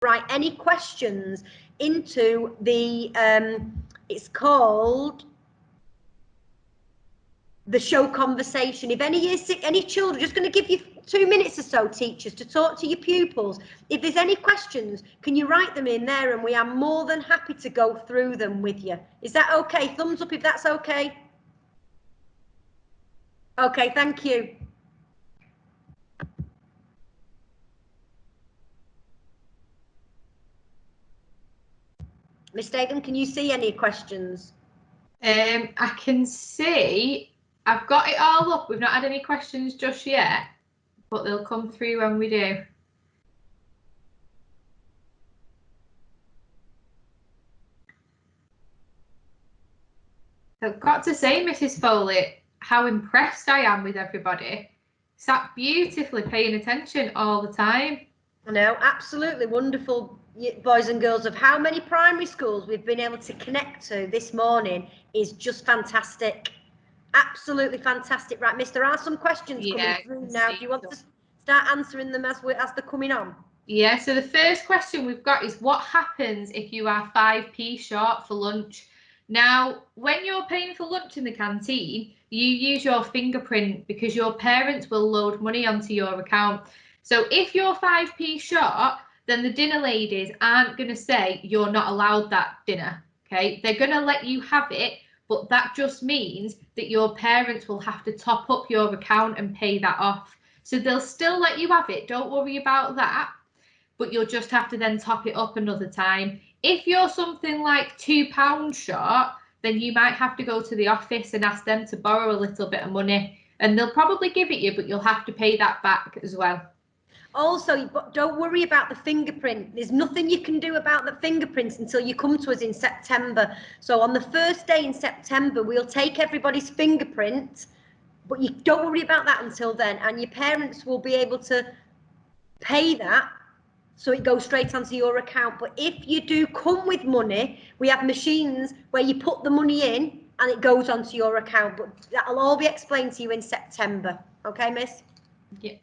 write any questions into the, it's called the show conversation. If any children, just going to give you 2 minutes or so, teachers, to talk to your pupils. If there's any questions, can you write them in there, and we are more than happy to go through them with you. Is that okay? Thumbs up if that's okay. Okay, thank you. Miss Statham, can you see any questions? I can see, I've got it all up. We've not had any questions just yet, but they'll come through when we do. I've got to say, Mrs. Foley, how impressed I am with everybody. Sat beautifully paying attention all the time. I know, absolutely wonderful, boys and girls. Of how many primary schools we've been able to connect to this morning is just fantastic. Absolutely fantastic. Right, Miss, there are some questions coming through now. Do you want to start answering them as they're coming on? Yeah, so the first question we've got is, what happens if you are 5p short for lunch? Now, when you're paying for lunch in the canteen, you use your fingerprint because your parents will load money onto your account. So if you're 5p short, then the dinner ladies aren't going to say you're not allowed that dinner, okay? They're going to let you have it, but that just means that your parents will have to top up your account and pay that off. So they'll still let you have it, don't worry about that, but you'll just have to then top it up another time. If you're something like £2 short, then you might have to go to the office and ask them to borrow a little bit of money, and they'll probably give it you, but you'll have to pay that back as well. Also, don't worry about the fingerprint. There's nothing you can do about the fingerprints until you come to us in September. So on the first day in September, we'll take everybody's fingerprint, but you don't worry about that until then. And your parents will be able to pay that, so it goes straight onto your account. But if you do come with money, we have machines where you put the money in and it goes onto your account. But that'll all be explained to you in September. Okay, Miss? Yeah.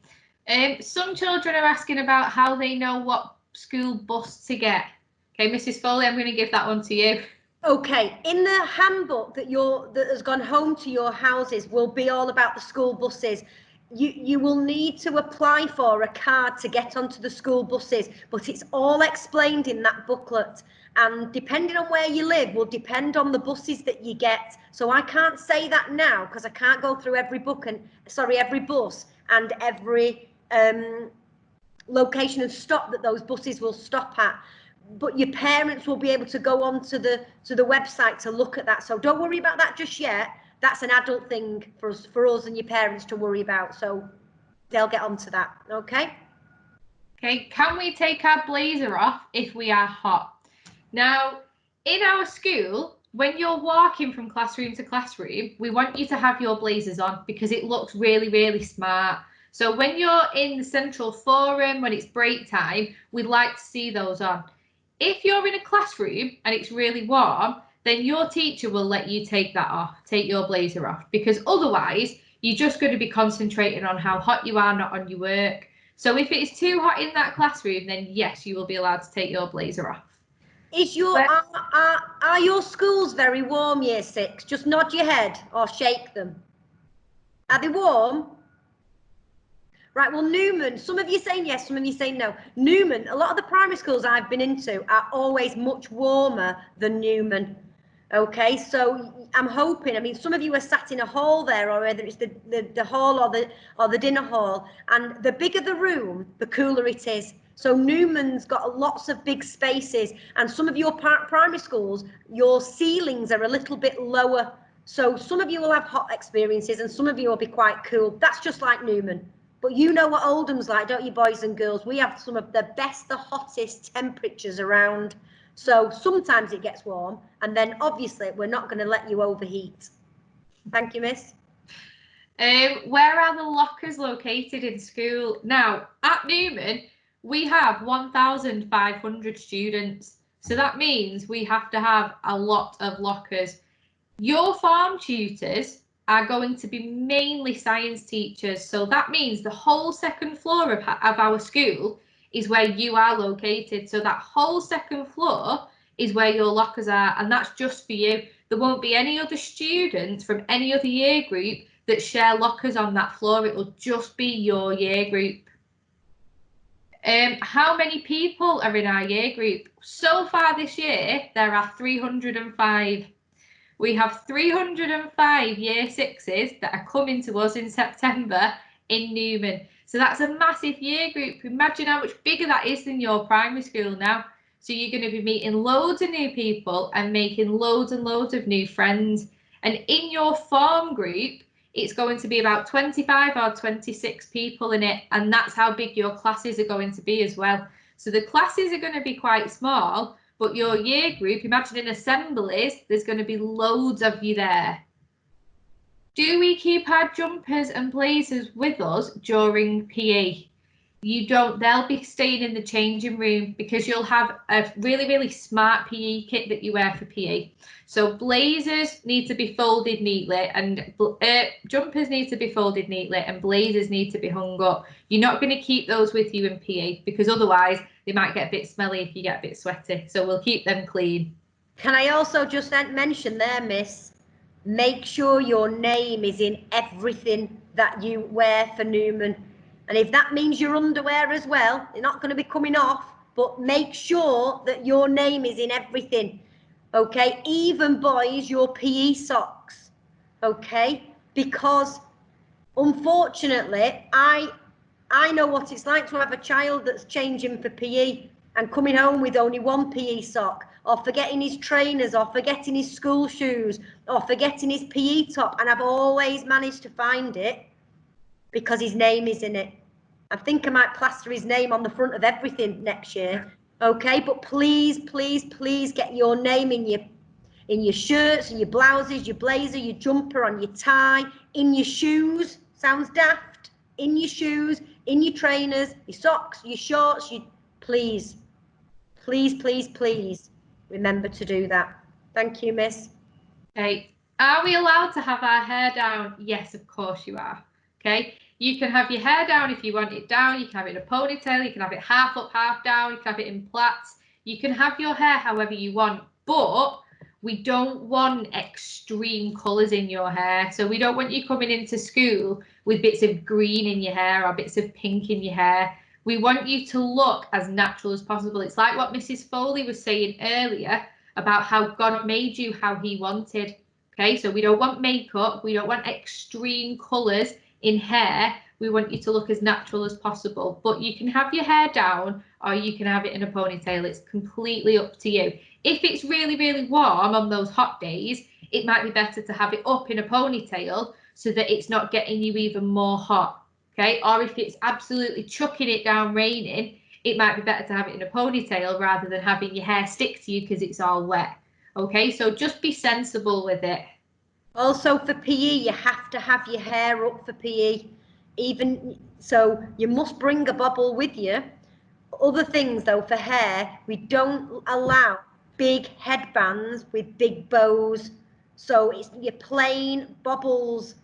Some children are asking about how they know what school bus to get. Okay, Mrs. Foley, I'm going to give that one to you. Okay, in the handbook that has gone home to your houses will be all about the school buses. You will need to apply for a card to get onto the school buses, but it's all explained in that booklet. And depending on where you live will depend on the buses that you get. So I can't say that now because I can't go through every every bus and every location and stop that those buses will stop at. But your parents will be able to go onto the website to look at that. So don't worry about that just yet. That's an adult thing for us and your parents to worry about. So they'll get onto that. Okay. Okay. Can we take our blazer off if we are hot? Now, in our school, when you're walking from classroom to classroom, we want you to have your blazers on because it looks really, really smart. So when you're in the central forum, when it's break time, we'd like to see those on. If you're in a classroom and it's really warm, then your teacher will let you take that off, take your blazer off, because otherwise you're just going to be concentrating on how hot you are, not on your work. So if it's too hot in that classroom, then yes, you will be allowed to take your blazer off. Are your schools very warm, year 6? Just nod your head or shake them. Are they warm? Right, well, Newman, some of you saying yes, some of you saying no. Newman, a lot of the primary schools I've been into are always much warmer than Newman. Okay, so I'm hoping, I mean, some of you are sat in a hall there, or whether it's the hall or the dinner hall, and the bigger the room, the cooler it is. So Newman's got lots of big spaces, and some of your primary schools, your ceilings are a little bit lower. So some of you will have hot experiences and some of you will be quite cool. That's just like Newman. But you know what Oldham's like, don't you, boys and girls? We have some of the best, the hottest temperatures around. So sometimes it gets warm, and then obviously we're not going to let you overheat. Thank you, Miss. Where are the lockers located in school? Now, at Newman, we have 1,500 students. So that means we have to have a lot of lockers. Your farm tutors are going to be mainly science teachers. So that means the whole second floor of our school is where you are located. So that whole second floor is where your lockers are, and that's just for you. There won't be any other students from any other year group that share lockers on that floor. It will just be your year group. How many people are in our year group? So far this year, there are 305. We have 305 year sixes that are coming to us in September in Newman. So that's a massive year group. Imagine how much bigger that is than your primary school now. So you're going to be meeting loads of new people and making loads and loads of new friends. And in your form group, it's going to be about 25 or 26 people in it. And that's how big your classes are going to be as well. So the classes are going to be quite small, but your year group, imagine in assemblies, there's going to be loads of you there. Do we keep our jumpers and blazers with us during PE? You don't. They'll be staying in the changing room because you'll have a really, really smart PE kit that you wear for PE. So blazers need to be folded neatly, and jumpers need to be folded neatly, and blazers need to be hung up. You're not going to keep those with you in PE because otherwise they might get a bit smelly if you get a bit sweaty. So we'll keep them clean. Can I also just mention there, Miss, make sure your name is in everything that you wear for Newman. And if that means your underwear as well, they're not going to be coming off, but make sure that your name is in everything. Okay, even boys, your PE socks. Okay, because unfortunately, I know what it's like to have a child that's changing for PE and coming home with only one PE sock, or forgetting his trainers, or forgetting his school shoes, or forgetting his PE top, and I've always managed to find it because his name is in it. I think I might plaster his name on the front of everything next year. Okay, but please, please, please get your name in your shirts and your blouses, your blazer, your jumper, on your tie, in your shoes. Sounds daft. In your shoes, in your trainers, your socks, your shorts. Please, please, please, please remember to do that. Thank you, Miss. Okay. Are we allowed to have our hair down? Yes, of course you are. Okay. You can have your hair down if you want it down. You can have it in a ponytail. You can have it half up, half down. You can have it in plaits. You can have your hair however you want, but we don't want extreme colours in your hair. So we don't want you coming into school with bits of green in your hair or bits of pink in your hair. We want you to look as natural as possible. It's like what Mrs. Foley was saying earlier about how God made you how he wanted. Okay, so we don't want makeup. We don't want extreme colours in hair. We want you to look as natural as possible, but you can have your hair down or you can have it in a ponytail. It's completely up to you. If it's really, really warm on those hot days, it might be better to have it up in a ponytail so that it's not getting you even more hot. Okay, or if it's absolutely chucking it down raining, it might be better to have it in a ponytail rather than having your hair stick to you because it's all wet. Okay, so just be sensible with it. Also for PE, you have to have your hair up for PE. Even so, you must bring a bobble with you. Other things though, for hair, we don't allow big headbands with big bows. So it's your plain bobbles.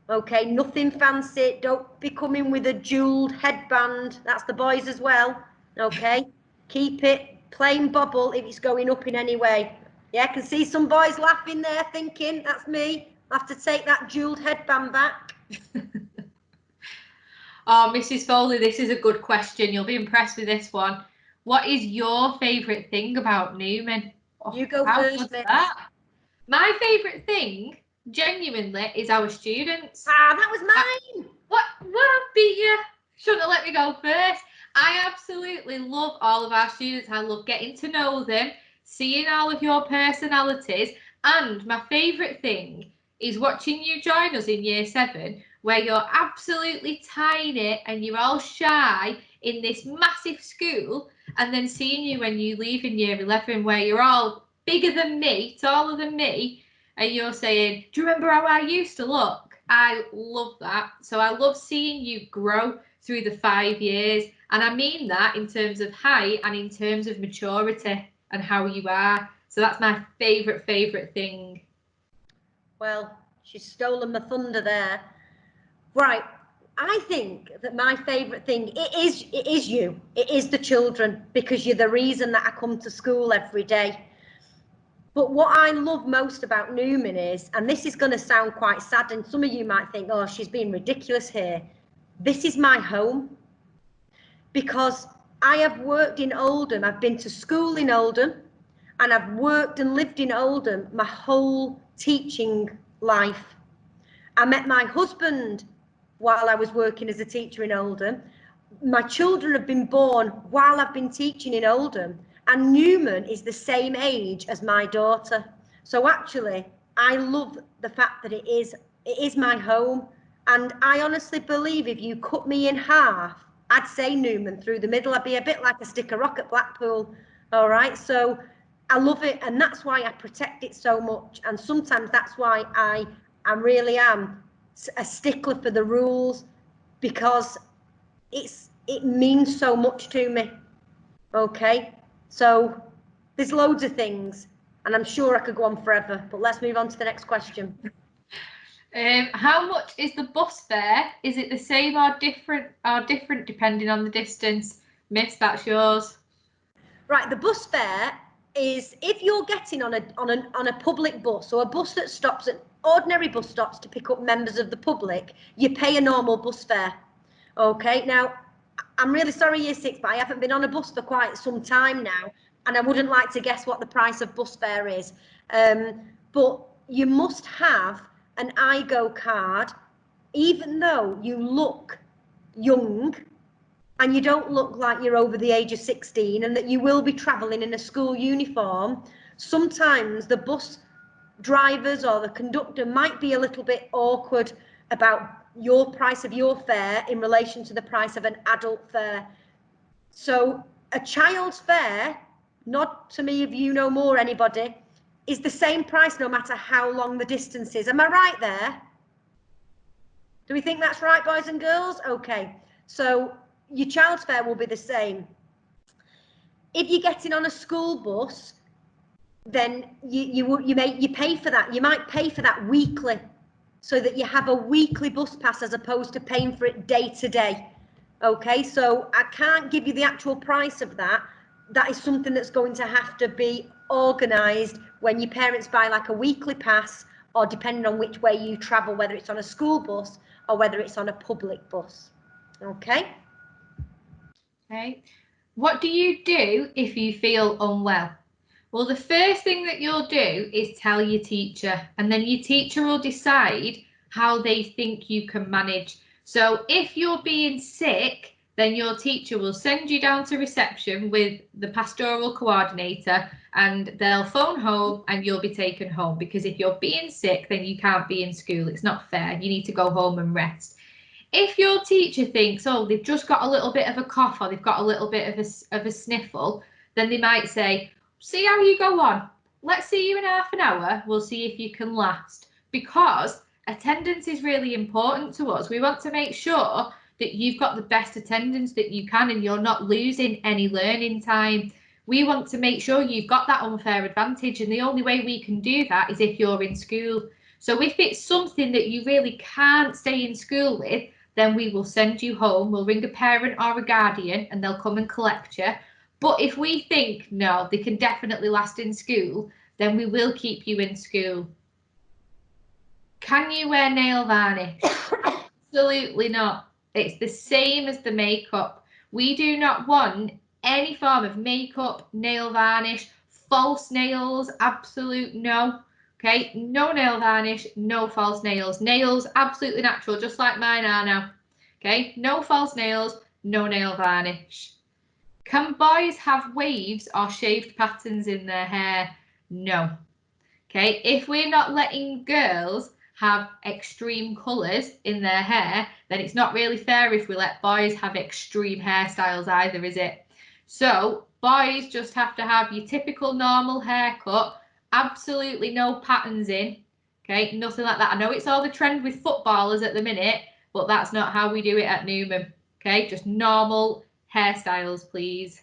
Okay, nothing fancy. Don't be coming with a jeweled headband. That's the boys as well. Okay, keep it plain bobble if it's going up in any way. Yeah, I can see some boys laughing there thinking, that's me. I have to take that jeweled headband back. Oh, Mrs. Foley, this is a good question. You'll be impressed with this one. What is your favourite thing about Newman? Oh, You go first, Miss. My favourite thing, genuinely, is our students. Ah, that was mine. What beat you? Shouldn't have let me go first. I absolutely love all of our students. I love getting to know them, seeing all of your personalities, and my favourite thing is watching you join us in year 7, where you're absolutely tiny and you're all shy in this massive school, and then seeing you when you leave in year 11, where you're all bigger than me, taller than me, and you're saying, do you remember how I used to look? I love that. So I love seeing you grow through the 5 years, and I mean that in terms of height and in terms of maturity and how you are. So that's my favourite thing. Well, she's stolen my thunder there. Right, I think that my favourite thing, it is you. It is the children, because you're the reason that I come to school every day. But what I love most about Newman is, and this is going to sound quite sad, and some of you might think, oh, she's being ridiculous here. This is my home, because I have worked in Oldham. I've been to school in Oldham, and I've worked and lived in Oldham my whole teaching life. I met my husband while I was working as a teacher in Oldham. My children have been born while I've been teaching in Oldham. And Newman is the same age as my daughter. So actually, I love the fact that it is my home. And I honestly believe if you cut me in half, I'd say Newman through the middle. I'd be a bit like a stick of rock at Blackpool. All right. So I love it. And that's why I protect it so much. And sometimes that's why I really am a stickler for the rules, because it means so much to me. Okay. So there's loads of things, and I'm sure I could go on forever, but let's move on to the next question. How much is the bus fare? Is it the same or different depending on the distance? Miss, that's yours. Right, the bus fare is, if you're getting on a public bus, or a bus that stops at ordinary bus stops to pick up members of the public, you pay a normal bus fare. Okay, now I'm really sorry, Year 6, but I haven't been on a bus for quite some time now, and I wouldn't like to guess what the price of bus fare is. But you must have an IGO card, even though you look young and you don't look like you're over the age of 16, and that you will be travelling in a school uniform. Sometimes the bus drivers or the conductor might be a little bit awkward about your price of your fare in relation to the price of an adult fare. So a child's fare, not to me if you know more, anybody, is the same price no matter how long the distance is. Am I right there? Do we think that's right, boys and girls? Okay, so your child's fare will be the same. If you're getting on a school bus, then you pay for that. You might pay for that weekly, so that you have a weekly bus pass as opposed to paying for it day to day. Okay, so I can't give you the actual price of that. That is something that's going to have to be organised when your parents buy like a weekly pass, or depending on which way you travel, whether it's on a school bus or whether it's on a public bus. Okay. Okay. What do you do if you feel unwell? Well, the first thing that you'll do is tell your teacher, and then your teacher will decide how they think you can manage. So if you're being sick, then your teacher will send you down to reception with the pastoral coordinator, and they'll phone home and you'll be taken home, because if you're being sick, then you can't be in school. It's not fair. You need to go home and rest. If your teacher thinks, oh, they've just got a little bit of a cough, or they've got a little bit of a sniffle, then they might say, see how you go on. Let's see you in half an hour. We'll see if you can last. Because attendance is really important to us. We want to make sure that you've got the best attendance that you can, and you're not losing any learning time. We want to make sure you've got that unfair advantage, and the only way we can do that is if you're in school. So if it's something that you really can't stay in school with, then we will send you home. We'll ring a parent or a guardian, and they'll come and collect you. But if we think, no, they can definitely last in school, then we will keep you in school. Can you wear nail varnish? Absolutely not. It's the same as the makeup. We do not want any form of makeup, nail varnish, false nails, absolute no. Okay, no nail varnish, no false nails. Nails, absolutely natural, just like mine are now. Okay, no false nails, no nail varnish. Can boys have waves or shaved patterns in their hair? No. Okay, if we're not letting girls have extreme colours in their hair, then it's not really fair if we let boys have extreme hairstyles either, is it? So boys just have to have your typical normal haircut, absolutely no patterns in. Okay, nothing like that. I know it's all the trend with footballers at the minute, but that's not how we do it at Newman. Okay, just normal hairstyles, please.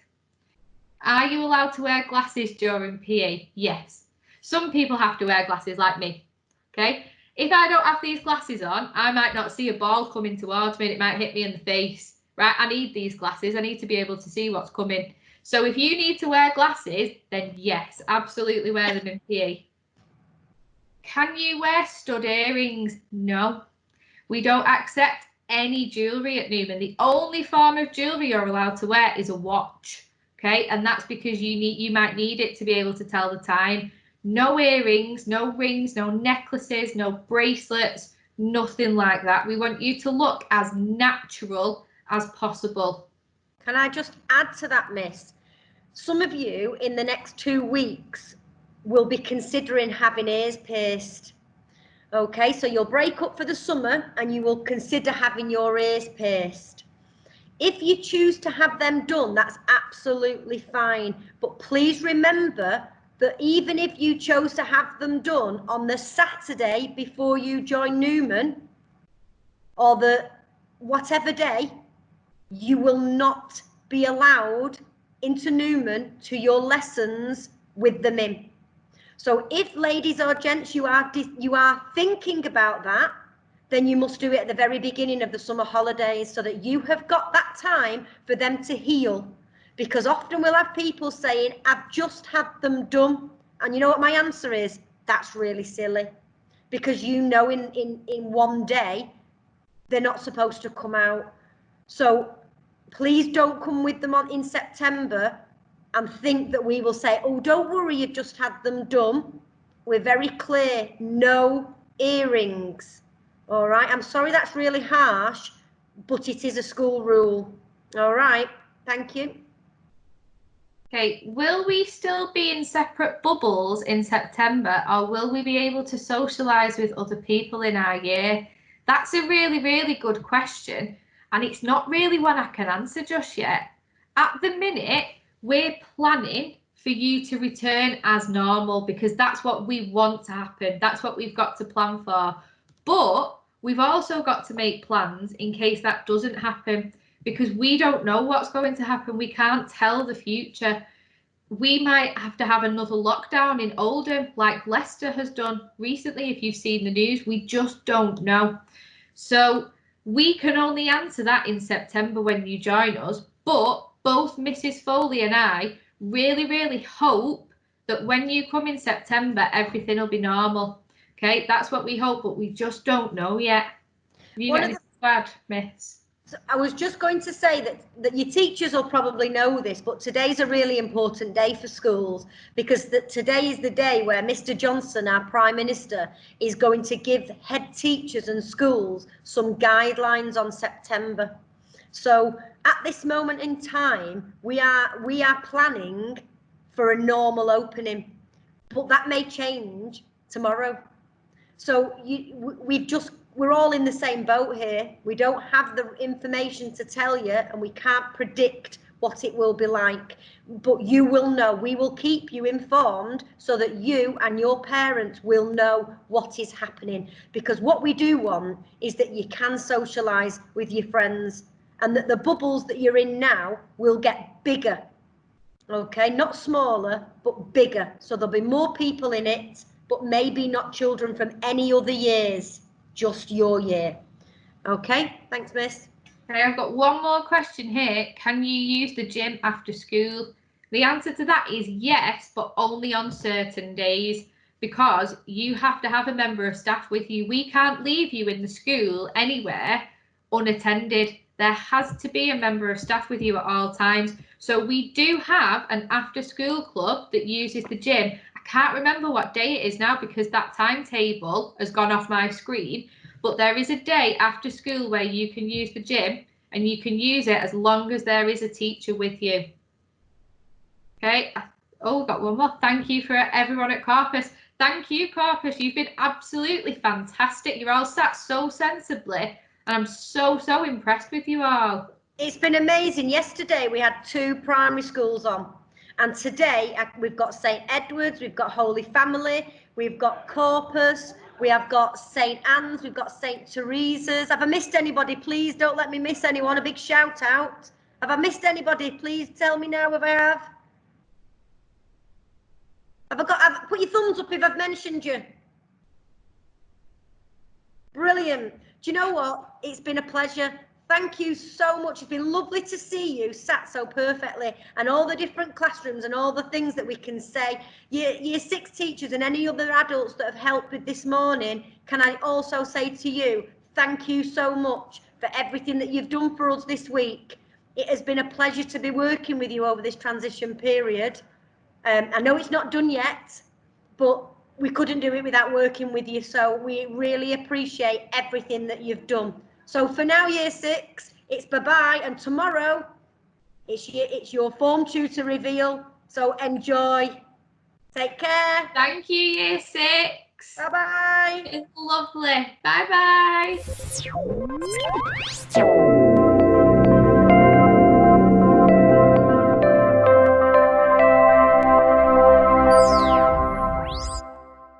Are you allowed to wear glasses during PE? Yes. Some people have to wear glasses, like me. Okay. if I don't have these glasses on, I might not see a ball coming towards me and it might hit me in the face, right? I need these glasses. I need to be able to see what's coming. So if you need to wear glasses, then yes, absolutely wear them in PE. Can you wear stud earrings? No. We don't accept any jewellery at Newman. The only form of jewellery you're allowed to wear is a watch. Okay, and that's because you might need it to be able to tell the time. No earrings, no rings, no necklaces, no bracelets, nothing like that. We want you to look as natural as possible. Can I just add to that, Miss? Some of you in the next 2 weeks will be considering having ears pierced. Okay, so you'll break up for the summer and you will consider having your ears pierced. If you choose to have them done, that's absolutely fine. But please remember that even if you chose to have them done on the Saturday before you join Newman, or the whatever day, you will not be allowed into Newman to your lessons with them in. So if, ladies or gents, you are thinking about that, then you must do it at the very beginning of the summer holidays so that you have got that time for them to heal. Because often we'll have people saying, I've just had them done. And you know what my answer is? That's really silly. Because you know in one day, they're not supposed to come out. So please don't come with them on in September and think that we will say, oh, don't worry, you've just had them done. We're very clear, no earrings. All right, I'm sorry that's really harsh, but it is a school rule. All right, thank you. Okay, will we still be in separate bubbles in September, or will we be able to socialise with other people in our year? That's a really, really good question, and it's not really one I can answer just yet. At the minute, we're planning for you to return as normal because that's what we want to happen. That's what we've got to plan for. But we've also got to make plans in case that doesn't happen because we don't know what's going to happen. We can't tell the future. We might have to have another lockdown in Oldham like Leicester has done recently. If you've seen the news, we just don't know. So we can only answer that in September when you join us. But both Mrs. Foley and I really, really hope that when you come in September, everything will be normal. Okay, that's what we hope, but we just don't know yet. Have you got anything to add, Miss? So I was just going to say that your teachers will probably know this, but today's a really important day for schools because today is the day where Mr. Johnson, our Prime Minister, is going to give head teachers and schools some guidelines on September. So at this moment in time, we are planning for a normal opening, but that may change tomorrow. So we're all in the same boat here. We don't have the information to tell you and we can't predict what it will be like, but you will know. We will keep you informed so that you and your parents will know what is happening, because what we do want is that you can socialise with your friends and that the bubbles that you're in now will get bigger. Okay, not smaller, but bigger. So there'll be more people in it, but maybe not children from any other years, just your year. Okay, thanks, Miss. Okay, I've got one more question here. Can you use the gym after school? The answer to that is yes, but only on certain days, because you have to have a member of staff with you. We can't leave you in the school anywhere unattended. There has to be a member of staff with you at all times. So we do have an after school club that uses the gym. I can't remember what day it is now because that timetable has gone off my screen, but there is a day after school where you can use the gym and you can use it as long as there is a teacher with you. Okay. Oh, got one more. Thank you for everyone at Corpus. Thank you, Corpus. You've been absolutely fantastic. You're all sat so sensibly. And I'm so impressed with you all. It's been amazing. Yesterday we had 2 primary schools on. And today we've got St. Edward's, we've got Holy Family, we've got Corpus, we have got St. Anne's, we've got St. Teresa's. Have I missed anybody? Please don't let me miss anyone. A big shout out. Have I missed anybody? Please tell me now if I have. Put your thumbs up if I've mentioned you. brilliant. Do you know what? It's been a pleasure. Thank you so much. It's been lovely to see you sat so perfectly, and all the different classrooms and all the things that we can say. Year 6 teachers and any other adults that have helped with this morning, can I also say to you, thank you so much for everything that you've done for us this week. It has been a pleasure to be working with you over this transition period. I know it's not done yet, but we couldn't do it without working with you. So we really appreciate everything that you've done. So for now, year 6, it's bye-bye. And tomorrow, it's your form tutor reveal. So enjoy. Take care. Thank you, year 6. Bye-bye. It's lovely. Bye-bye.